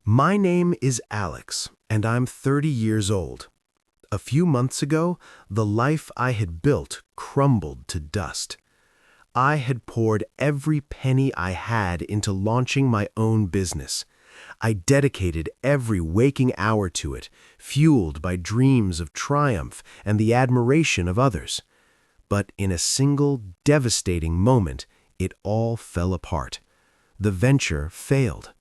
My name is Alex, and I'm 30 years old. A few months ago, the life I had built crumbled to dust. I had poured every penny I had into launching my own business. I dedicated every waking hour to it, fueled by dreams of triumph and the admiration of others. But in a single devastating moment, it all fell apart. The venture failed.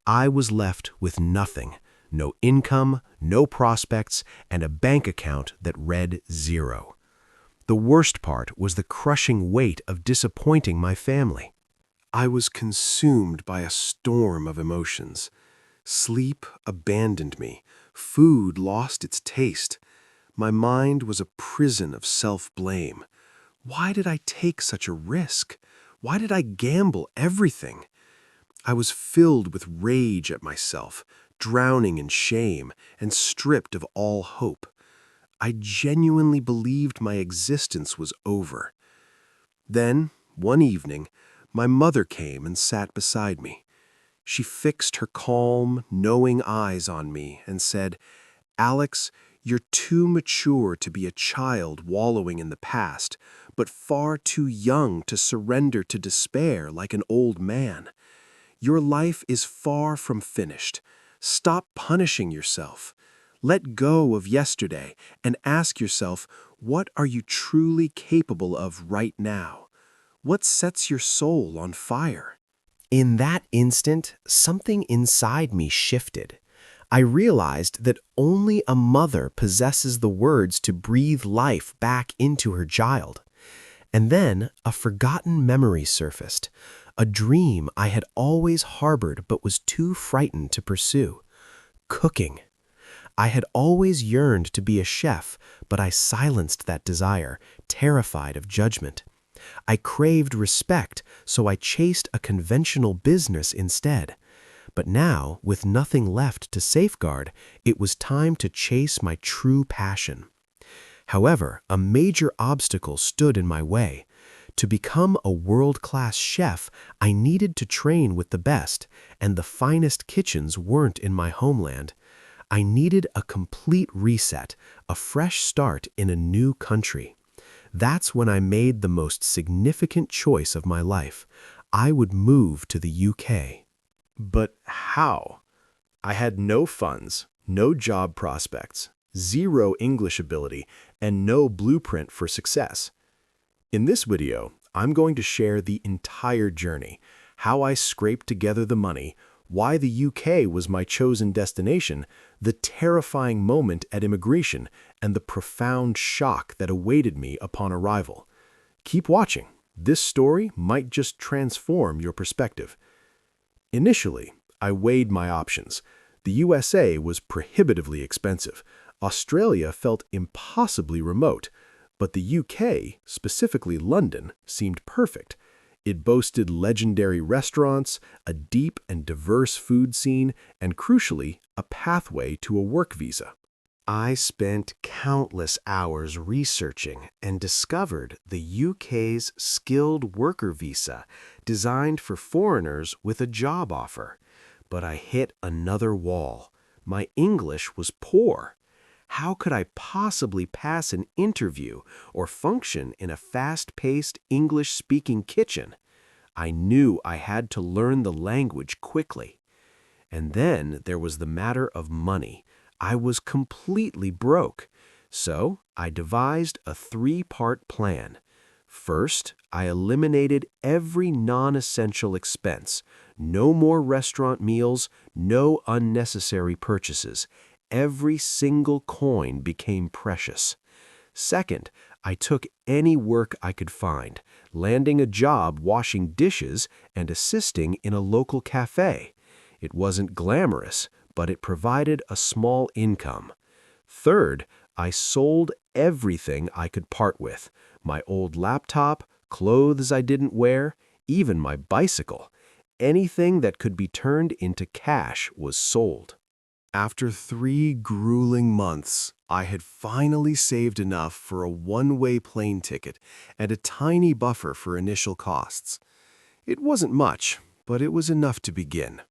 I was left with nothing, no income, no prospects, and a bank account that read zero. The worst part was the crushing weight of disappointing my family. I was consumed by a storm of emotions. Sleep abandoned me. Food lost its taste. My mind was a prison of self-blame. Why did I take such a risk? Why did I gamble everything? I was filled with rage at myself, drowning in shame, and stripped of all hope. I genuinely believed my existence was over. Then, one evening, my mother came and sat beside me. She fixed her calm, knowing eyes on me and said, "Alex, you're too mature to be a child wallowing in the past, but far too young to surrender to despair like an old man. Your life is far from finished. Stop punishing yourself. Let go of yesterday and ask yourself, what are you truly capable of right now? What sets your soul on fire?" In that instant, something inside me shifted. I realized that only a mother possesses the words to breathe life back into her child. And then a forgotten memory surfaced, a dream I had always harbored but was too frightened to pursue. Cooking. I had always yearned to be a chef, but I silenced that desire, terrified of judgment. I craved respect, so I chased a conventional business instead. But now, with nothing left to safeguard, it was time to chase my true passion. However, a major obstacle stood in my way. To become a world-class chef, I needed to train with the best, and the finest kitchens weren't in my homeland. I needed a complete reset, a fresh start in a new country. That's when I made the most significant choice of my life. I would move to the UK. But how? I had no funds, no job prospects, zero English ability, and no blueprint for success. In this video, I'm going to share the entire journey, how I scraped together the money, why the UK was my chosen destination, the terrifying moment at immigration, and the profound shock that awaited me upon arrival. Keep watching. This story might just transform your perspective. Initially, I weighed my options. The USA was prohibitively expensive. Australia felt impossibly remote. But the UK, specifically London, seemed perfect. It boasted legendary restaurants, a deep and diverse food scene, and crucially, a pathway to a work visa. I spent countless hours researching and discovered the UK's skilled worker visa, designed for foreigners with a job offer. But I hit another wall. My English was poor. How could I possibly pass an interview or function in a fast-paced English-speaking kitchen? I knew I had to learn the language quickly. And then there was the matter of money. I was completely broke. So I devised a three-part plan. First, I eliminated every non-essential expense. No more restaurant meals, no unnecessary purchases. Every single coin became precious. Second, I took any work I could find, landing a job washing dishes and assisting in a local cafe. It wasn't glamorous, but it provided a small income. Third, I sold everything I could part with: my old laptop, clothes I didn't wear, even my bicycle. Anything that could be turned into cash was sold. After 3 grueling months, I had finally saved enough for a one-way plane ticket and a tiny buffer for initial costs. It wasn't much, but it was enough to begin.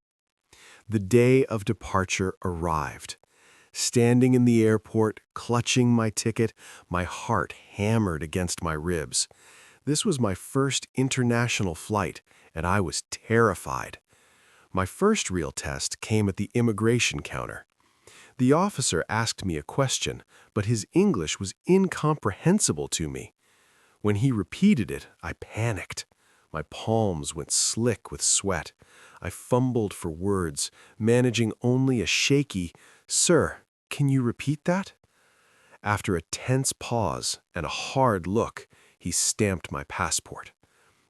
The day of departure arrived. Standing in the airport, clutching my ticket, my heart hammered against my ribs. This was my first international flight, and I was terrified. My first real test came at the immigration counter. The officer asked me a question, but his English was incomprehensible to me. When he repeated it, I panicked. My palms went slick with sweat. I fumbled for words, managing only a shaky, "Sir, can you repeat that?" After a tense pause and a hard look, he stamped my passport.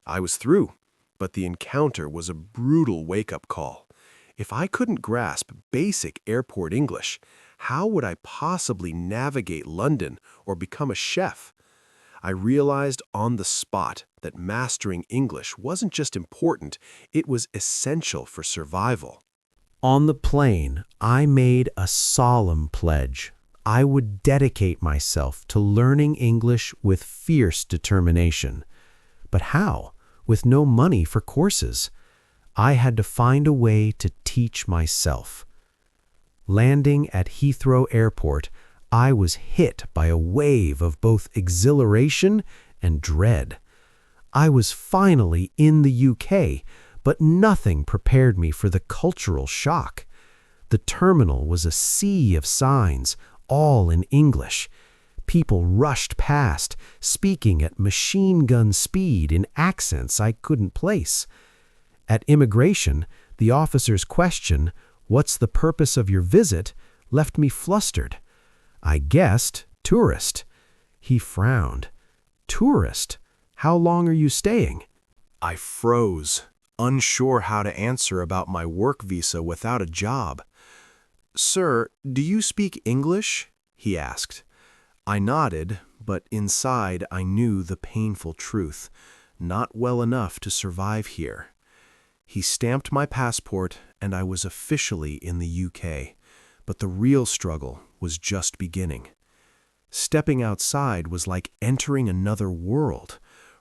I was through, but the encounter was a brutal wake-up call. If I couldn't grasp basic airport English, how would I possibly navigate London or become a chef? I realized on the spot that mastering English wasn't just important, it was essential for survival. On the plane, I made a solemn pledge. I would dedicate myself to learning English with fierce determination. But how? With no money for courses. I had to find a way to teach myself. Landing at Heathrow Airport, I was hit by a wave of both exhilaration and dread. I was finally in the UK, but nothing prepared me for the cultural shock. The terminal was a sea of signs, all in English. People rushed past, speaking at machine gun speed in accents I couldn't place. At immigration, the officer's question, "What's the purpose of your visit?" left me flustered. I guessed, "Tourist." He frowned. "Tourist? How long are you staying?" I froze, unsure how to answer about my work visa without a job. "Sir, do you speak English?" he asked. I nodded, but inside I knew the painful truth. Not well enough to survive here. He stamped my passport, and I was officially in the UK. But the real struggle was just beginning. Stepping outside was like entering another world.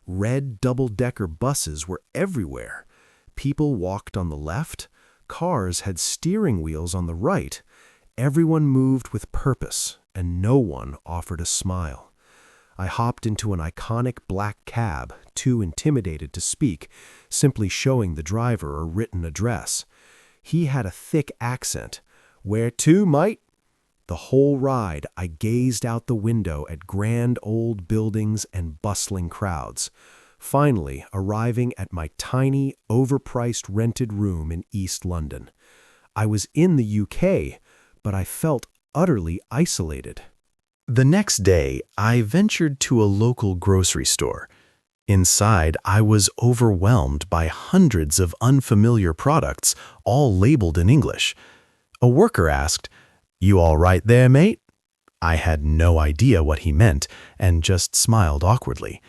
Red double-decker buses were everywhere. People walked on the left. Cars had steering wheels on the right. Everyone moved with purpose, and no one offered a smile. I hopped into an iconic black cab, too intimidated to speak, simply showing the driver a written address. He had a thick accent. "Where to, mate?" The whole ride, I gazed out the window at grand old buildings and bustling crowds, finally arriving at my tiny, overpriced rented room in East London. I was in the UK, but I felt utterly isolated. The next day, I ventured to a local grocery store. Inside, I was overwhelmed by hundreds of unfamiliar products, all labeled in English. A worker asked, "You all right there, mate?" I had no idea what he meant and just smiled awkwardly.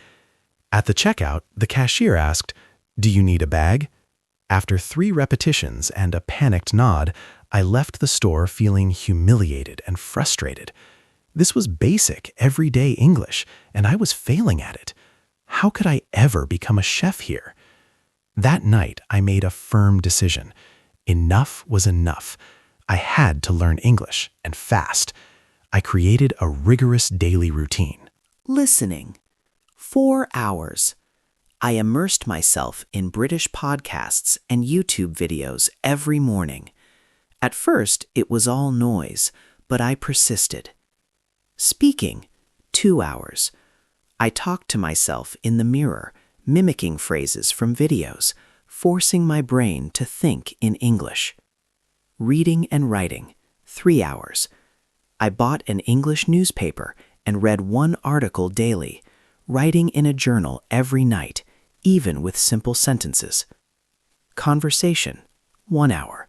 At the checkout, the cashier asked, "Do you need a bag?" After 3 repetitions and a panicked nod, I left the store feeling humiliated and frustrated. This was basic, everyday English, and I was failing at it. How could I ever become a chef here? That night, I made a firm decision. Enough was enough. I had to learn English, and fast. I created a rigorous daily routine. Listening. 4 hours. I immersed myself in British podcasts and YouTube videos every morning. At first, it was all noise, but I persisted. Speaking. 2 hours. I talked to myself in the mirror, mimicking phrases from videos, forcing my brain to think in English. Reading and writing. 3 hours. I bought an English newspaper and read 1 article daily, writing in a journal every night, even with simple sentences. Conversation. 1 hour.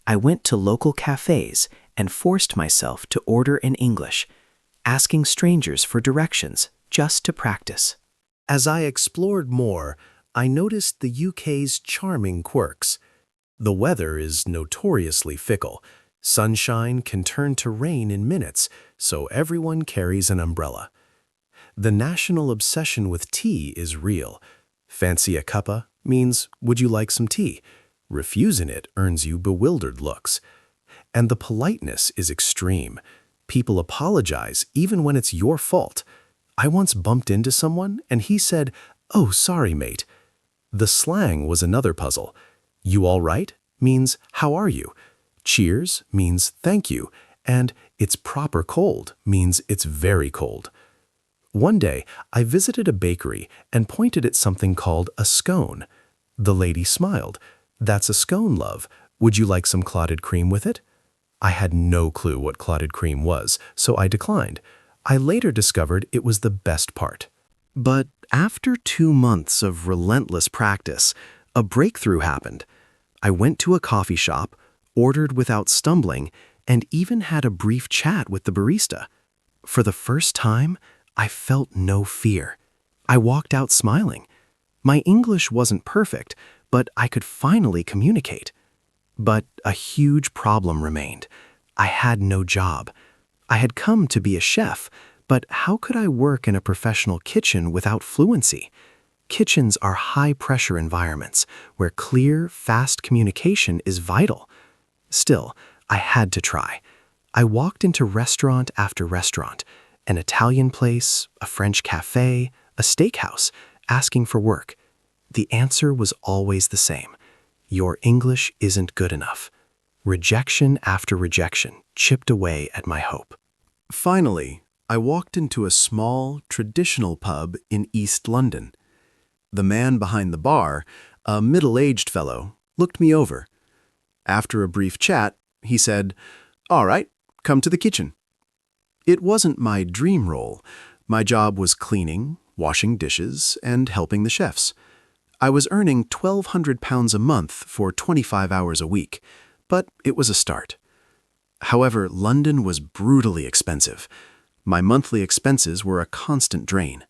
I went to local cafes and forced myself to order in English, asking strangers for directions just to practice. As I explored more, I noticed the UK's charming quirks. The weather is notoriously fickle. Sunshine can turn to rain in minutes, so everyone carries an umbrella. The national obsession with tea is real. "Fancy a cuppa" means "would you like some tea?" Refusing it earns you bewildered looks. And the politeness is extreme. People apologize even when it's your fault. I once bumped into someone and he said, "Oh, sorry, mate." The slang was another puzzle. "You all right?" means "How are you?" "Cheers" means "Thank you." And "It's proper cold" means "It's very cold." One day, I visited a bakery and pointed at something called a scone. The lady smiled. "That's a scone, love. Would you like some clotted cream with it?" I had no clue what clotted cream was, so I declined. I later discovered it was the best part. But after 2 months of relentless practice, a breakthrough happened. I went to a coffee shop, ordered without stumbling, and even had a brief chat with the barista. For the first time, I felt no fear. I walked out smiling. My English wasn't perfect, but I could finally communicate. But a huge problem remained. I had no job. I had come to be a chef, but how could I work in a professional kitchen without fluency? Kitchens are high-pressure environments where clear, fast communication is vital. Still, I had to try. I walked into restaurant after restaurant, an Italian place, a French cafe, a steakhouse, asking for work. The answer was always the same. Your English isn't good enough. Rejection after rejection chipped away at my hope. Finally, I walked into a small, traditional pub in East London. The man behind the bar, a middle-aged fellow, looked me over. After a brief chat, he said, "All right, come to the kitchen." It wasn't my dream role. My job was cleaning, washing dishes, and helping the chefs. I was earning £1,200 a month for 25 hours a week, but it was a start. However, London was brutally expensive. My monthly expenses were a constant drain.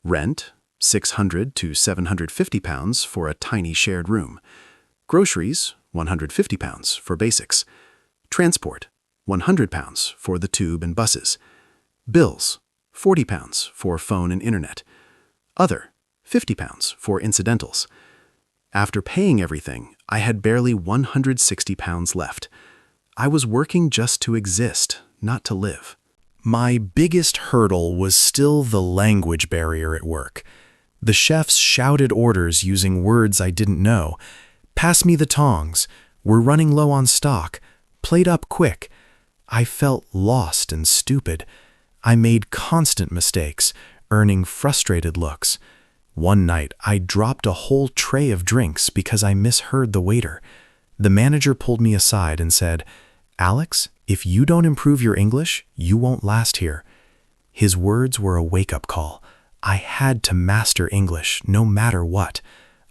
Rent, £600 to £750 for a tiny shared room. Groceries, £150 for basics. Transport, £100 for the tube and buses. Bills, £40 for phone and internet. Other, £50 for incidentals. After paying everything, I had barely £160 left. I was working just to exist, not to live. My biggest hurdle was still the language barrier at work. The chefs shouted orders using words I didn't know. "Pass me the tongs," "We're running low on stock," "Plate up quick." I felt lost and stupid. I made constant mistakes, earning frustrated looks. One night, I dropped a whole tray of drinks because I misheard the waiter. The manager pulled me aside and said, "Alex, if you don't improve your English, you won't last here." His words were a wake-up call. I had to master English, no matter what.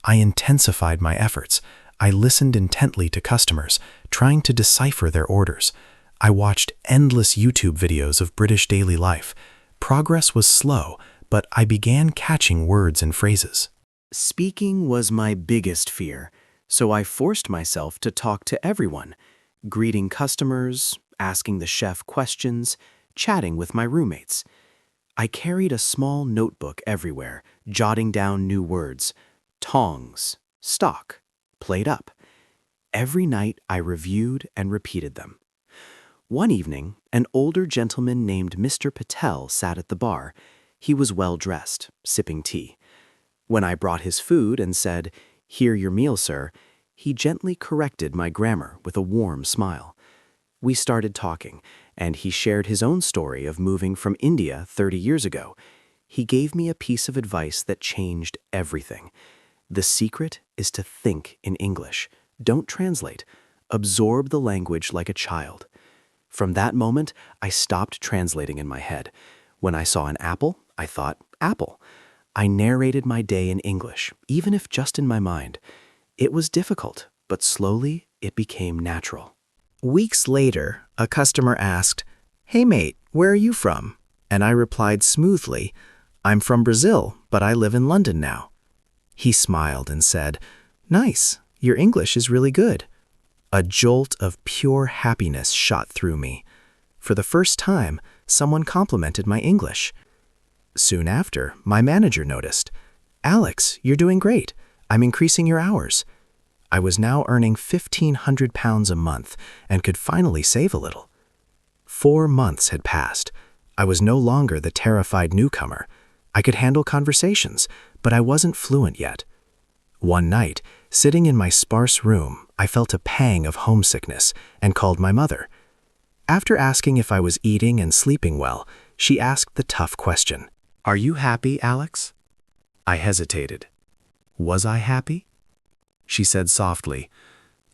I intensified my efforts. I listened intently to customers, trying to decipher their orders. I watched endless YouTube videos of British daily life. Progress was slow, but I began catching words and phrases. Speaking was my biggest fear, so I forced myself to talk to everyone, greeting customers, asking the chef questions, chatting with my roommates. I carried a small notebook everywhere, jotting down new words: tongs, stock, plate up. Every night I reviewed and repeated them. One evening, an older gentleman named Mr. Patel sat at the bar. He was well-dressed, sipping tea. When I brought his food and said, "Here your meal, sir," he gently corrected my grammar with a warm smile. We started talking, and he shared his own story of moving from India 30 years ago. He gave me a piece of advice that changed everything. The secret is to think in English. Don't translate. Absorb the language like a child. From that moment, I stopped translating in my head. When I saw an apple, I thought, apple. I narrated my day in English, even if just in my mind. It was difficult, but slowly it became natural. Weeks later, a customer asked, "Hey mate, where are you from?" And I replied smoothly, "I'm from Brazil, but I live in London now." He smiled and said, "Nice, your English is really good." A jolt of pure happiness shot through me. For the first time, someone complimented my English. Soon after, my manager noticed, "Alex, you're doing great. I'm increasing your hours." I was now earning £1,500 a month and could finally save a little. 4 months had passed. I was no longer the terrified newcomer. I could handle conversations, but I wasn't fluent yet. One night, sitting in my sparse room, I felt a pang of homesickness and called my mother. After asking if I was eating and sleeping well, she asked the tough question. "Are you happy, Alex?" I hesitated. Was I happy? She said softly,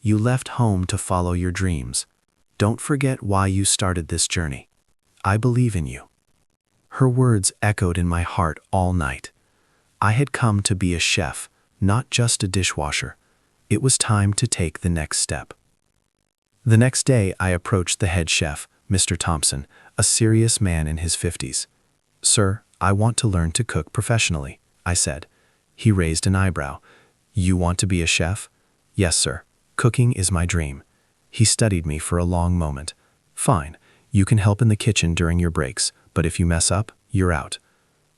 "You left home to follow your dreams. Don't forget why you started this journey. I believe in you." Her words echoed in my heart all night. I had come to be a chef, not just a dishwasher. It was time to take the next step. The next day, I approached the head chef, Mr. Thompson, a serious man in his 50s. "Sir, I want to learn to cook professionally," I said. He raised an eyebrow. "You want to be a chef?" "Yes, sir. Cooking is my dream." He studied me for a long moment. "Fine. You can help in the kitchen during your breaks, but if you mess up, you're out."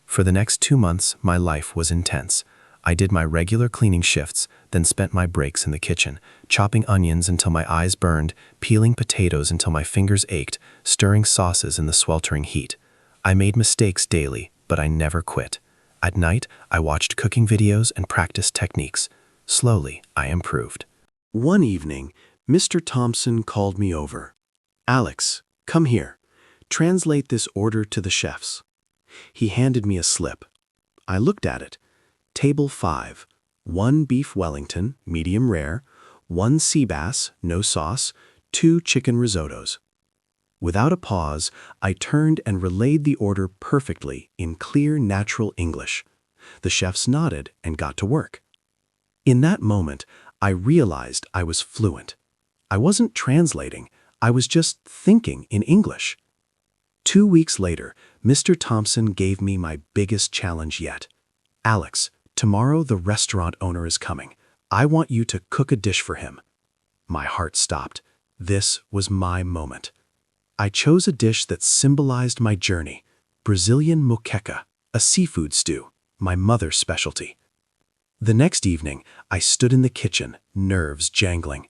For the next 2 months, my life was intense. I did my regular cleaning shifts, then spent my breaks in the kitchen, chopping onions until my eyes burned, peeling potatoes until my fingers ached, stirring sauces in the sweltering heat. I made mistakes daily, but I never quit. At night, I watched cooking videos and practiced techniques. Slowly, I improved. One evening, Mr. Thompson called me over. "Alex, come here. Translate this order to the chefs." He handed me a slip. I looked at it. Table 5, 1 beef Wellington, medium rare, 1 sea bass, no sauce, 2 chicken risottos. Without a pause, I turned and relayed the order perfectly in clear, natural English. The chefs nodded and got to work. In that moment, I realized I was fluent. I wasn't translating, I was just thinking in English. 2 weeks later, Mr. Thompson gave me my biggest challenge yet. "Alex, tomorrow the restaurant owner is coming. I want you to cook a dish for him." My heart stopped. This was my moment. I chose a dish that symbolized my journey, Brazilian moqueca, a seafood stew, my mother's specialty. The next evening, I stood in the kitchen, nerves jangling.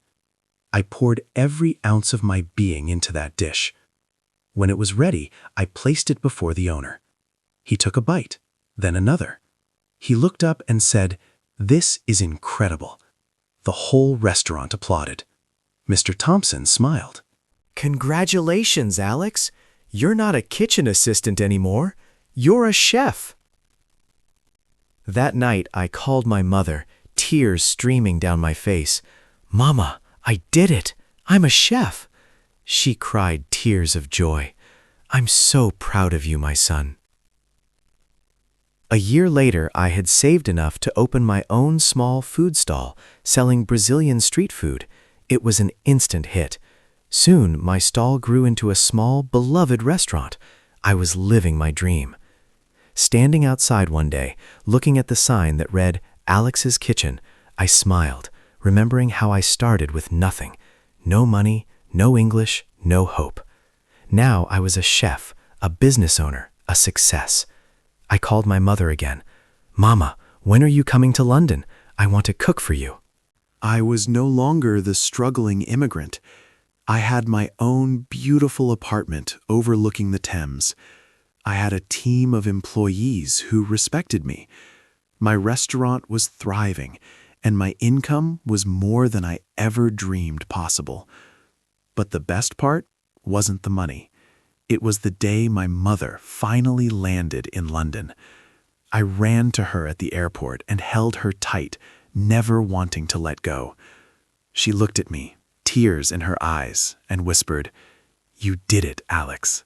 I poured every ounce of my being into that dish. When it was ready, I placed it before the owner. He took a bite, then another. He looked up and said, "This is incredible." The whole restaurant applauded. Mr. Thompson smiled. "Congratulations, Alex. You're not a kitchen assistant anymore. You're a chef." That night, I called my mother, tears streaming down my face. "Mama, I did it. I'm a chef." She cried tears of joy. "I'm so proud of you, my son." A year later, I had saved enough to open my own small food stall, selling Brazilian street food. It was an instant hit. Soon, my stall grew into a small, beloved restaurant. I was living my dream. Standing outside one day, looking at the sign that read, "Alex's Kitchen," I smiled, remembering how I started with nothing. No money, no English, no hope. Now I was a chef, a business owner, a success. I called my mother again. "Mama, when are you coming to London? I want to cook for you." I was no longer the struggling immigrant. I had my own beautiful apartment overlooking the Thames. I had a team of employees who respected me. My restaurant was thriving, and my income was more than I ever dreamed possible. But the best part wasn't the money. It was the day my mother finally landed in London. I ran to her at the airport and held her tight, never wanting to let go. She looked at me, tears in her eyes, and whispered, "You did it, Alex."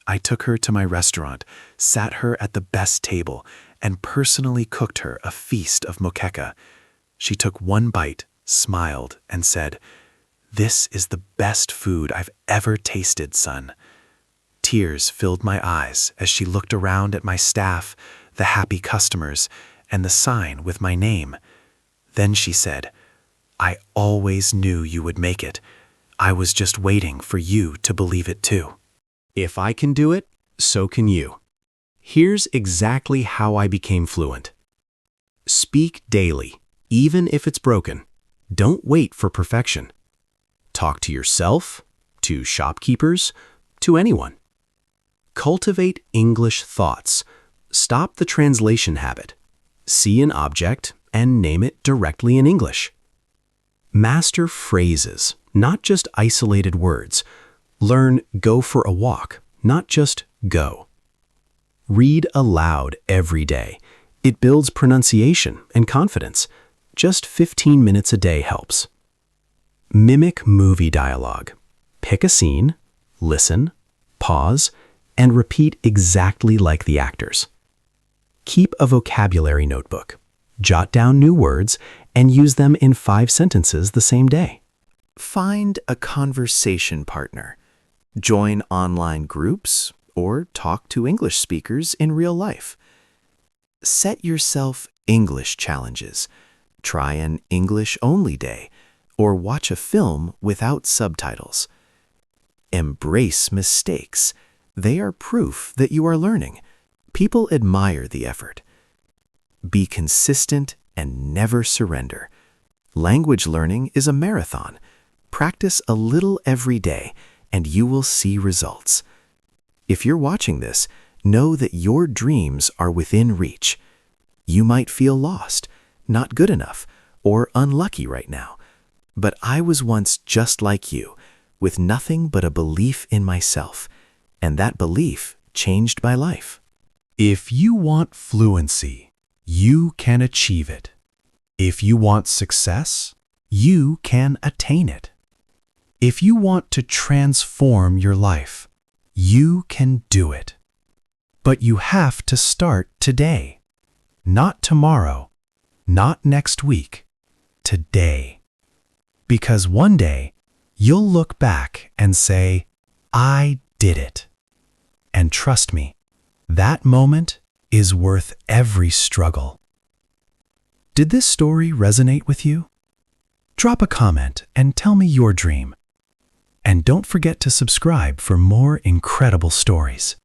I took her to my restaurant, sat her at the best table, and personally cooked her a feast of moqueca. She took one bite, smiled, and said, "This is the best food I've ever tasted, son." Tears filled my eyes as she looked around at my staff, the happy customers, and the sign with my name. Then she said, "I always knew you would make it. I was just waiting for you to believe it too." If I can do it, so can you. Here's exactly how I became fluent. Speak daily, even if it's broken. Don't wait for perfection. Talk to yourself, to shopkeepers, to anyone. Cultivate English thoughts. Stop the translation habit. See an object and name it directly in English. Master phrases, not just isolated words. Learn go for a walk, not just go. Read aloud every day. It builds pronunciation and confidence. Just 15 minutes a day helps. Mimic movie dialogue. Pick a scene, listen, pause, and repeat exactly like the actors. Keep a vocabulary notebook. Jot down new words and use them in 5 sentences the same day. Find a conversation partner. Join online groups or talk to English speakers in real life. Set yourself English challenges. Try an English-only day or watch a film without subtitles. Embrace mistakes. They are proof that you are learning. People admire the effort. Be consistent and never surrender. Language learning is a marathon. Practice a little every day, and you will see results. If you're watching this, know that your dreams are within reach. You might feel lost, not good enough, or unlucky right now. But I was once just like you, with nothing but a belief in myself, and that belief changed my life. If you want fluency, you can achieve it. If you want success, you can attain it. If you want to transform your life, you can do it. But you have to start today. Not tomorrow, not next week, today. Because one day, you'll look back and say, I did it. And trust me, that moment is worth every struggle. Did this story resonate with you? Drop a comment and tell me your dream. And don't forget to subscribe for more incredible stories.